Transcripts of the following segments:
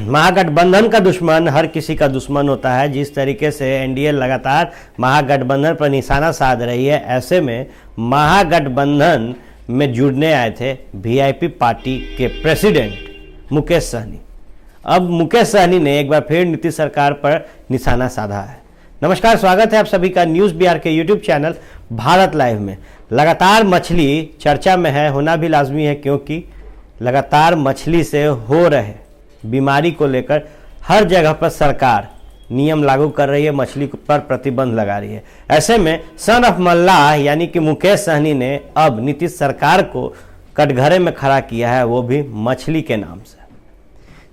महागठबंधन का दुश्मन हर किसी का दुश्मन होता है। जिस तरीके से एनडीए लगातार महागठबंधन पर निशाना साध रही है, ऐसे में महागठबंधन में जुड़ने आए थे वीआईपी पार्टी के प्रेसिडेंट मुकेश सहनी। अब मुकेश सहनी ने एक बार फिर नीतीश सरकार पर निशाना साधा है। नमस्कार, स्वागत है आप सभी का न्यूज़ बिहार के यूट्यूब चैनल भारत लाइव में। लगातार मछली चर्चा में है, होना भी लाजमी है, क्योंकि लगातार मछली से हो रहे बीमारी को लेकर हर जगह पर सरकार नियम लागू कर रही है, मछली पर प्रतिबंध लगा रही है। ऐसे में सन ऑफ मल्लाह यानी कि मुकेश सहनी ने अब नीतीश सरकार को कटघरे में खड़ा किया है, वो भी मछली के नाम से।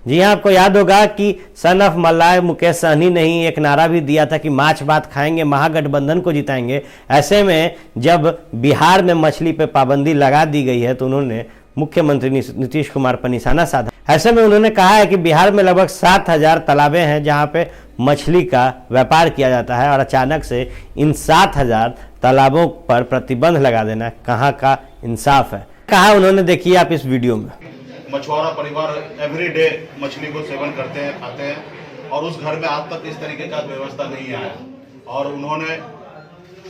जी हाँ, आपको याद होगा कि सन ऑफ मल्लाह मुकेश सहनी ने ही एक नारा भी दिया था कि माछ भात खाएंगे, महागठबंधन को जिताएंगे। ऐसे में जब बिहार में मछली पे पाबंदी लगा दी गई है तो उन्होंने मुख्यमंत्री नीतीश कुमार पर निशाना साधा। ऐसे में उन्होंने कहा है कि बिहार में लगभग 7,000 तालाबें हैं जहां पे मछली का व्यापार किया जाता है, और अचानक से इन 7,000 तालाबों पर प्रतिबंध लगा देना कहां का इंसाफ है। कहा उन्होंने, देखिए आप इस वीडियो में। मछुआरा परिवार एवरीडे मछली को सेवन करते हैं, खाते हैं, और उस घर में आज तक इस तरीके का व्यवस्था नहीं आया। और उन्होंने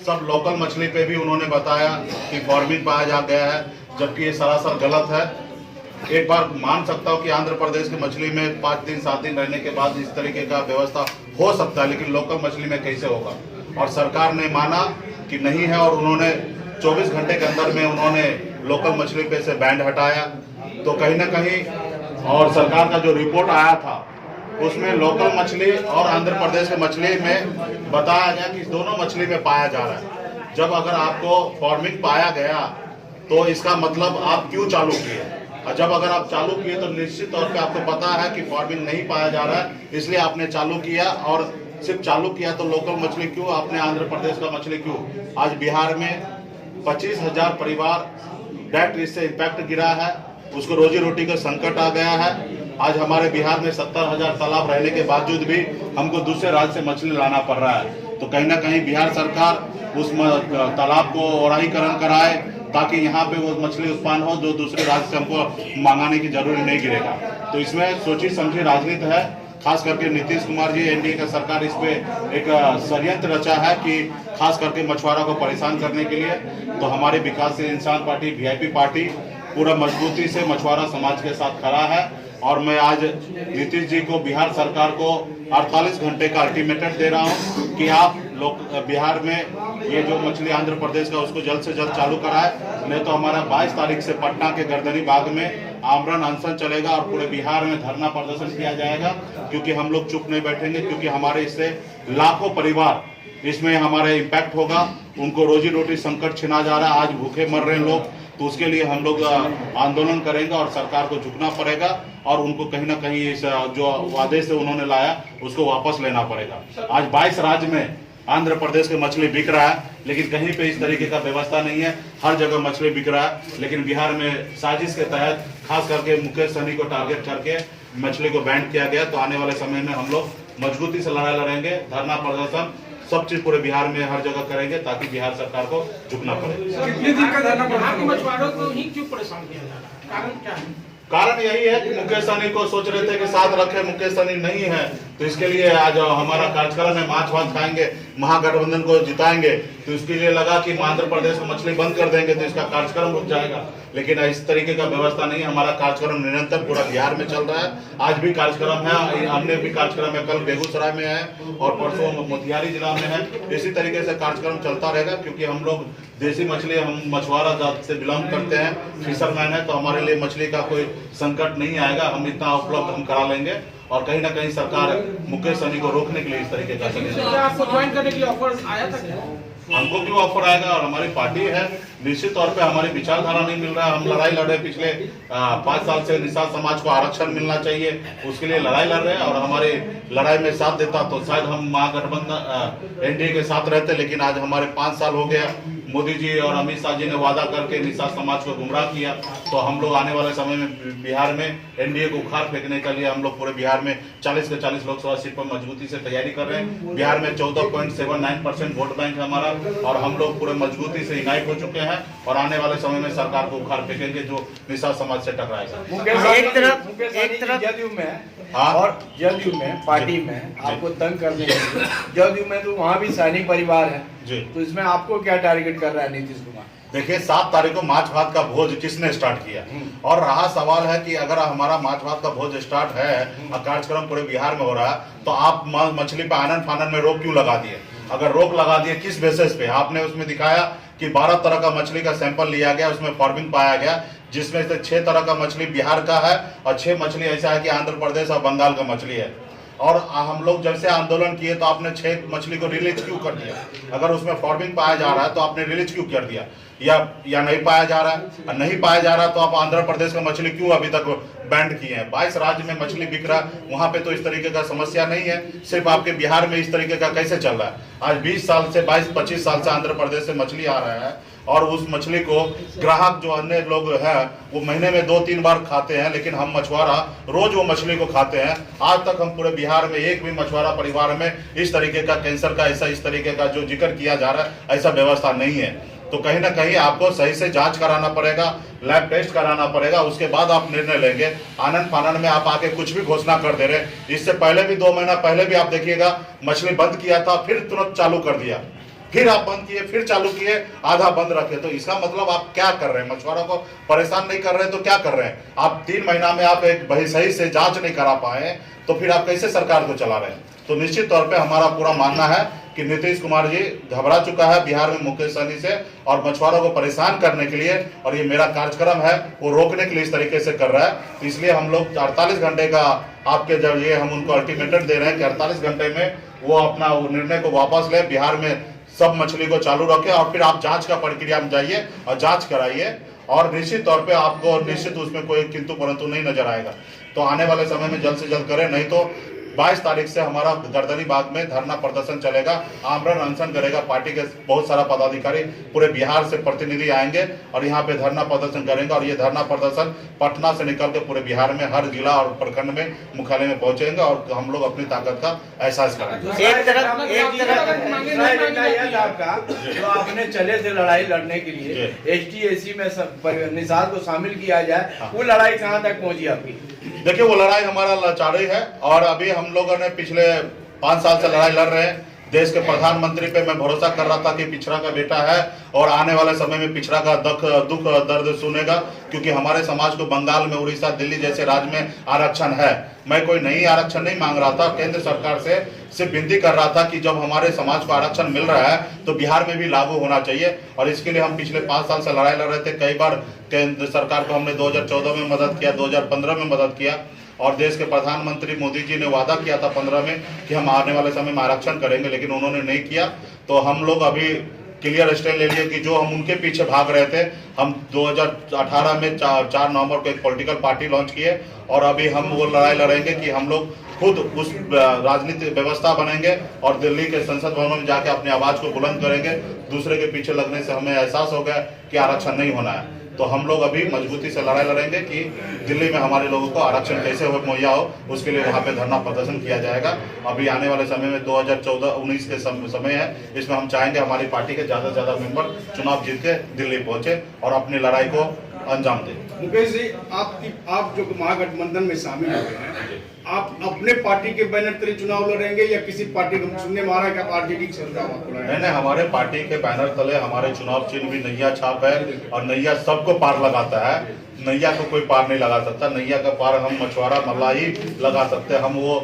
सब लोकल मछली पे भी उन्होंने बताया कि फार्मिंग पाया जा गया है, जबकि ये सरासर गलत है। एक बार मान सकता हूँ कि आंध्र प्रदेश की मछली में 5 दिन 7 दिन रहने के बाद इस तरीके का व्यवस्था हो सकता है, लेकिन लोकल मछली में कैसे होगा। और सरकार ने माना कि नहीं है, और उन्होंने 24 घंटे के अंदर में उन्होंने लोकल मछली पे से बैन हटाया। तो कहीं ना कहीं, और सरकार का जो रिपोर्ट आया था उसमें लोकल मछली और आंध्र प्रदेश के मछली में बताया गया कि दोनों मछली में पाया जा रहा है। जब अगर आपको फार्मिंग पाया गया तो इसका मतलब आप क्यों चालू किए, और जब अगर आप चालू किए तो निश्चित तौर पे आपको पता है कि फार्मिंग नहीं पाया जा रहा है, इसलिए आपने चालू किया। और सिर्फ चालू किया तो लोकल मछली क्यों, आपने आंध्र प्रदेश का मछली क्यों। आज बिहार में 25,000 परिवार डायरेक्ट इससे इम्पैक्ट गिरा है, उसको रोजी रोटी का संकट आ गया है। आज हमारे बिहार में 70,000 तालाब रहने के बावजूद भी हमको दूसरे राज्य से मछली लाना पड़ रहा है। तो कहीं ना कहीं बिहार सरकार उस तालाब को औराहीकरण कराए, ताकि यहाँ पे वो मछली उत्पन्न हो जो दूसरे राज्य से हमको मंगाने की जरूरत नहीं गिरेगा। तो इसमें सोची समझी राजनीति है, खास करके नीतीश कुमार जी, एनडीए का सरकार इस पे एक षड्यंत्र रचा है कि खास करके मछुआरा को परेशान करने के लिए। तो हमारे विकासशील इंसान पार्टी वीआईपी पार्टी पूरा मजबूती से मछुआरा समाज के साथ खड़ा है। और मैं आज नीतीश जी को, बिहार सरकार को 48 घंटे का अल्टीमेटम दे रहा हूं कि आप लोग बिहार में ये जो मछली आंध्र प्रदेश का उसको जल्द से जल्द चालू कराए, नहीं तो हमारा 22 तारीख से पटना के गर्दनी बाग में आमरण अनशन चलेगा और पूरे बिहार में धरना प्रदर्शन किया जाएगा। क्योंकि हम लोग चुप नहीं बैठेंगे, क्योंकि हमारे इससे लाखों परिवार इसमें हमारे इम्पैक्ट होगा, उनको रोजी रोटी संकट छिना जा रहा है, आज भूखे मर रहे हैं लोग। तो उसके लिए हम लोग आंदोलन करेंगे और सरकार को झुकना पड़ेगा, और उनको कहीं ना कहीं इस जो आदेश से उन्होंने लाया उसको वापस लेना पड़ेगा। आज 22 राज्य में आंध्र प्रदेश के मछली बिक रहा है, लेकिन कहीं पे इस तरीके का व्यवस्था नहीं है, हर जगह मछली बिक रहा है। लेकिन बिहार में साजिश के तहत खास करके मुकेश सहनी को टारगेट करके मछली को बैन किया गया। तो आने वाले समय में हम लोग मजबूती से लड़ाई लड़ेंगे, धरना प्रदर्शन सब चीज पूरे बिहार में हर जगह करेंगे, ताकि बिहार सरकार को झुकना पड़े। कितनी दिक्कत है ना मछुआरों को ही क्यों परेशान किया जा रहा है, कारण क्या है? कारण यही है कि मुकेश सहनी को सोच रहे थे कि साथ रखे, मुकेश सहनी नहीं है, तो इसके लिए आज हमारा कार्यक्रम है माछ भात खाएंगे, महागठबंधन को जिताएंगे। तो इसके लिए लगा कि आंध्र प्रदेश में मछली बंद कर देंगे तो इसका कार्यक्रम रुक जाएगा, लेकिन इस तरीके का व्यवस्था नहीं है। हमारा कार्यक्रम निरंतर पूरा बिहार में चल रहा है। आज भी कार्यक्रम है, हमने भी कार्यक्रम है, कल बेगूसराय में है और परसों मोतिहारी जिला में है। इसी तरीके से कार्यक्रम चलता रहेगा, क्योंकि हम लोग देसी मछली, हम मछुआरा जात से बिलोंग करते हैं, फिशरमैन है, तो हमारे लिए मछली का कोई संकट नहीं आएगा। हम इतना उपलब्ध हम करा लेंगे, और कहीं ना कहीं सरकार मुकेश सहनी को रोकने के लिए इस तरीके का आपको ज्वाइन करने के लिए ऑफर आया था क्या? हमको क्यों ऑफर आएगा, और हमारी पार्टी है, निश्चित तौर पे हमारी विचारधारा नहीं मिल रहा है। हम लड़ाई लड़ रहे पिछले 5 साल से, निषाद समाज को आरक्षण मिलना चाहिए, उसके लिए लड़ाई लड़ रहे हैं। और हमारी लड़ाई में साथ देता तो शायद हम महागठबंधन एनडीए के साथ रहते, लेकिन आज हमारे 5 साल हो गया मोदी जी और अमित शाह जी ने वादा करके निषाद समाज को गुमराह किया। तो हम लोग आने वाले समय में बिहार में एनडीए को उखाड़ फेंकने के लिए हम लोग पूरे बिहार में 40 के 40 लोकसभा सीट पर मजबूती से तैयारी कर रहे हैं। बिहार में 14.79% वोट बैंक है हमारा, और हम लोग पूरे मजबूती से यूनाइट हो चुके हैं और आने वाले समय में सरकार को उखाड़ फेंकेंगे जो निषाद समाज से टकराएगा। एक तरफ जदयू में हाँ? और जदयू में पार्टी में आपको तंग करने के लिए, जदयू में तो वहाँ भी सैनिक परिवार है जी। तो इसमें आपको क्या टारगेट कर रहा है नीतीश कुमार? देखिए 7 तारीख को माछ भात का भोज किसने स्टार्ट किया, और रहा सवाल है कि अगर हमारा माछ भात का भोज स्टार्ट है और कार्यक्रम पूरे बिहार में हो रहा है तो आप मछली पे आनन फानन में रोक क्यों लगा दिए? अगर रोक लगा दिए किस बेसिस पे? आपने उसमें दिखाया कि 12 तरह का मछली का सैंपल लिया गया, उसमें फार्मिंग पाया गया, जिसमें से 6 तरह का मछली बिहार का है और 6 मछली ऐसा है कि आंध्र प्रदेश और बंगाल का मछली है। और हम लोग जब से आंदोलन किए तो आपने 6 मछली को रिलीज क्यों कर दिया? अगर उसमें फार्मिंग पाया जा रहा है तो आपने रिलीज क्यों कर दिया? या नहीं पाया जा रहा है? और नहीं पाया जा रहा तो आप आंध्र प्रदेश का मछली क्यों अभी तक बैंड किए हैं? 22 राज्य में मछली बिक रहा है, वहां पे तो इस तरीके का समस्या नहीं है, सिर्फ आपके बिहार में इस तरीके का कैसे चल रहा है? आज 20 साल से 22-25 साल से आंध्र प्रदेश से मछली आ रहा है और उस मछली को ग्राहक जो अन्य लोग हैं वो महीने में 2-3 बार खाते हैं, लेकिन हम मछुआरा रोज वो मछली को खाते हैं। आज तक हम पूरे बिहार में एक भी मछुआरा परिवार में इस तरीके का कैंसर का इस तरीके का जो जिक्र किया जा रहा है ऐसा व्यवस्था नहीं है। तो कहीं ना कहीं आपको सही से जांच कराना पड़ेगा, लैब टेस्ट कराना पड़ेगा, उसके बाद आप निर्णय लेंगे। आनंद फानन में आप आके कुछ भी घोषणा कर दे रहे। इससे पहले भी 2 महीना पहले भी आप देखिएगा मछली बंद किया था, फिर तुरंत चालू कर दिया, फिर आप बंद किए, फिर चालू किए, आधा बंद रखे। तो इसका मतलब आप क्या कर रहे हैं? मछुआरों को परेशान नहीं कर रहे तो क्या कर रहे हैं आप? 3 महीना में आप एक सही से जांच नहीं करा पाए तो फिर आप कैसे सरकार को चला रहे हैं? तो निश्चित तौर पे हमारा पूरा मानना है कि नीतीश कुमार जी घबरा चुका है बिहार में मुकेश सहनी से और मछुआरों को परेशान करने के लिए, और ये मेरा कार्यक्रम है वो रोकने के लिए इस तरीके से कर रहा है। तो इसलिए हम लोग 48 घंटे का आपके जब ये हम उनको अल्टीमेटम दे रहे हैं कि 48 घंटे में वो अपना निर्णय को वापस ले, बिहार में सब मछली को चालू रखे और फिर आप जांच का प्रक्रिया में जाइए और जांच कराइए, और निश्चित तौर पे आपको निश्चित उसमें कोई किंतु परंतु नहीं नजर आएगा। तो आने वाले समय में जल्द से जल्द करें, नहीं तो 22 तारीख से हमारा गर्दनी बाग में धरना प्रदर्शन चलेगा, आमरण अनशन करेगा। पार्टी के बहुत सारा पदाधिकारी पूरे बिहार से प्रतिनिधि आएंगे और यहाँ पे धरना प्रदर्शन करेंगे, और ये धरना प्रदर्शन पटना से निकल के पूरे बिहार में हर जिला और प्रखंड में मुख्यालय में पहुंचेंगे और हम लोग अपनी ताकत का एहसास करेंगे। एक तरफ आपका जो आपने चले थे लड़ाई लड़ने के लिए ST-SC में निषाद को शामिल किया जाए, वो लड़ाई कहाँ तक पहुंची आपकी? देखिए वो लड़ाई हमारा लाचारी है, और अभी हम लोगों ने पिछले 5 साल से लड़ाई लड़ रहे हैं। देश के प्रधानमंत्री पे मैं भरोसा कर रहा था कि पिछड़ा का बेटा है और आने वाले समय में पिछड़ा का दुख दर्द सुनेगा, क्योंकि हमारे समाज को बंगाल में, उड़ीसा, दिल्ली जैसे राज्य में आरक्षण है। मैं कोई नई आरक्षण नहीं मांग रहा था, केंद्र सरकार से सिर्फ विनती कर रहा था कि जब हमारे समाज को आरक्षण मिल रहा है तो बिहार में भी लागू होना चाहिए, और इसके लिए हम पिछले 5 साल से लड़ाई लड़ रहे थे। कई बार केंद्र सरकार को हमने 2014 में मदद किया, 2015 में मदद किया, और देश के प्रधानमंत्री मोदी जी ने वादा किया था 15 में कि हम आने वाले समय में आरक्षण करेंगे, लेकिन उन्होंने नहीं किया। तो हम लोग अभी क्लियर स्टैंड ले लिए कि जो हम उनके पीछे भाग रहे थे, हम 2018 में 4 नवंबर को एक पॉलिटिकल पार्टी लॉन्च किए, और अभी हम वो लड़ाई लड़ेंगे कि हम लोग खुद उस राजनीतिक व्यवस्था बनेंगे और दिल्ली के संसद भवन में जाके अपनी आवाज को बुलंद करेंगे। दूसरे के पीछे लगने से हमें एहसास हो गया कि आरक्षण नहीं होना है, तो हम लोग अभी मजबूती से लड़ाई लड़ेंगे कि दिल्ली में हमारे लोगों को आरक्षण कैसे मुहैया हो, उसके लिए वहाँ पे धरना प्रदर्शन किया जाएगा। अभी आने वाले समय में 2014-19 के समय है, इसमें हम चाहेंगे हमारी पार्टी के ज़्यादा से ज़्यादा मेंबर चुनाव जीत के दिल्ली पहुँचे और अपनी लड़ाई को अंजाम दें। मुकेश जी, आप जो महागठबंधन में शामिल हो गए हैं, आप अपने पार्टी के बैनर तले चुनाव लड़ेंगे या किसी पार्टी को सुनने में आ रहा है कि आरजेडी चल रहा है? नहीं, हमारे पार्टी के बैनर तले हमारे चुनाव चिन्ह भी नैया छाप है, और नैया सबको पार लगाता है। नैया को कोई पार नहीं लगा सकता। नैया का पार हम मछुआरा मल्लाह ही लगा सकते हैं। हम वो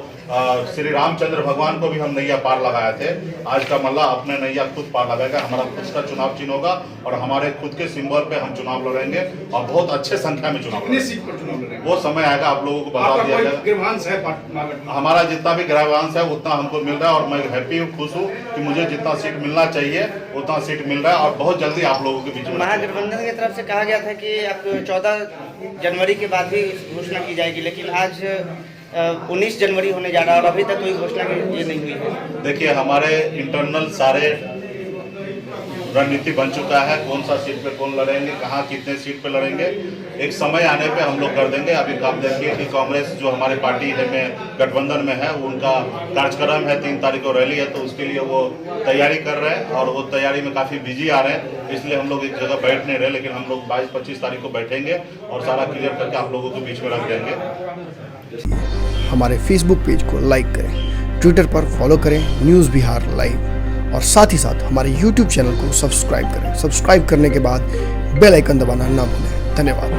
श्री रामचंद्र भगवान को भी हम नैया पार लगाए थे, आज का मल्लाह अपने नैया खुद पार लगाएगा। हमारा खुद का चुनाव चिन्ह होगा और हमारे खुद के सिंबल पे हम चुनाव लड़ेंगे और बहुत अच्छे संख्या में चुनाव कितनी सीट पर चुनाव लड़ेंगे? वो समय आएगा, आप लोगों को बता दिया जाएगा। हमारा जितना भी ग्राहवांश है उतना हमको मिल रहा है, और मैं हैप्पी हूँ, खुश हूँ कि मुझे जितना सीट मिलना चाहिए उतना सीट मिल रहा है, और बहुत जल्दी आप लोगों के बीच में। महागठबंधन की तरफ से कहा गया था कि आप 14 जनवरी के बाद भी घोषणा की जाएगी, लेकिन आज 19 जनवरी होने जा रहा है और अभी तक कोई घोषणा ये नहीं हुई है। देखिए, हमारे इंटरनल सारे रणनीति बन चुका है, कौन सा सीट पे कौन लड़ेंगे, कहाँ कितने सीट पे लड़ेंगे, एक समय आने पे हम लोग कर देंगे। अभी आप देखिए कि कांग्रेस जो हमारे पार्टी है में गठबंधन में है, उनका कार्यक्रम है 3 तारीख को रैली है, तो उसके लिए वो तैयारी कर रहे हैं और वो तैयारी में काफ़ी बिजी आ रहे हैं, इसलिए हम लोग एक जगह बैठ नहीं रहे, लेकिन हम लोग 22-25 तारीख को बैठेंगे और सारा क्लियर करके आप लोगों को बीच में रख देंगे। हमारे फेसबुक पेज को लाइक करें, ट्विटर पर फॉलो करें न्यूज़ बिहार लाइव, और साथ ही साथ हमारे यूट्यूब चैनल को सब्सक्राइब करें। सब्सक्राइब करने के बाद बेल आइकन दबाना ना भूलें। धन्यवाद।